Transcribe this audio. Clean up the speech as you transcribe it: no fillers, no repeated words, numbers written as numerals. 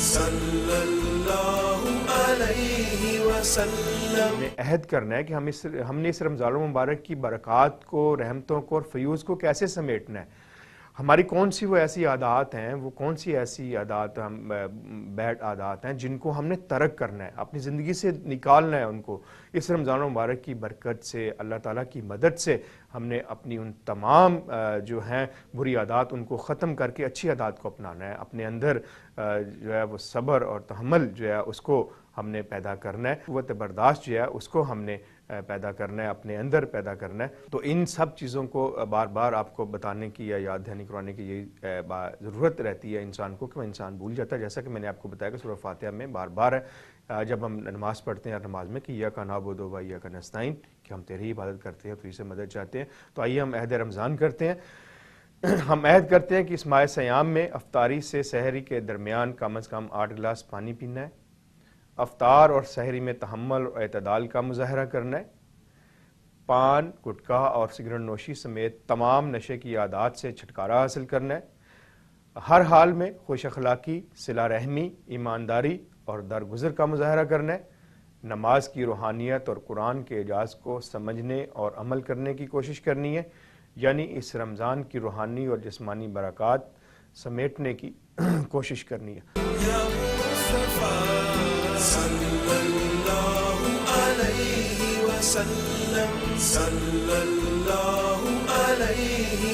صلی اللہ علیہ وسلم۔ ہمیں عہد کرنا ہے کہ ہم نے اس رمضان المبارک کی برکات کو، رحمتوں کو اور فیوز کو کیسے سمیٹنا ہے۔ ہماری کون سی وہ ایسی عادات ہیں، وہ کون سی ایسی عادات بیڈ عادات ہیں جن کو ہم نے ترک کرنا ہے، اپنی زندگی سے نکالنا ہے ان کو۔ اس رمضان المبارک کی برکت سے، اللہ تعالیٰ کی مدد سے ہم نے اپنی ان تمام جو ہیں بری عادات ان کو ختم کر کے اچھی عادات کو اپنانا ہے۔ اپنے اندر جو ہے وہ صبر اور تحمل جو ہے اس کو ہم نے پیدا کرنا ہے، قوت برداشت جو ہے اس کو ہم نے پیدا کرنا ہے، اپنے اندر پیدا کرنا ہے۔ تو ان سب چیزوں کو بار بار آپ کو بتانے کی یا یاد دہانی کروانے کی یہی ضرورت رہتی ہے انسان کو، کہ وہ انسان بھول جاتا ہے۔ جیسا کہ میں نے آپ کو بتایا کہ سورہ فاتحہ میں بار بار ہے جب ہم نماز پڑھتے ہیں نماز میں کہ ایاک نعبد و ایاک نستعین، کہ ہم تیری عبادت کرتے ہیں تو سے مدد چاہتے ہیں۔ تو آئیے ہم عہد رمضان کرتے ہیں۔ ہم عہد کرتے ہیں کہ اس ماہ سیام میں افطاری سے سحری کے درمیان کم از کم 8 گلاس پانی پینا ہے، افطار اور سحری میں تحمل اور اعتدال کا مظاہرہ کرنا ہے، پان، گٹکا اور سگریٹ نوشی سمیت تمام نشے کی عادات سے چھٹکارا حاصل کرنا ہے، ہر حال میں خوش اخلاقی، صلہ رحمی، ایمانداری اور درگزر کا مظاہرہ کرنا ہے، نماز کی روحانیت اور قرآن کے اعجاز کو سمجھنے اور عمل کرنے کی کوشش کرنی ہے، یعنی اس رمضان کی روحانی اور جسمانی برکات سمیٹنے کی کوشش کرنی ہے۔ یا مصطفیٰ صلی اللہ علیہ وسلم، صلی اللہ علیہ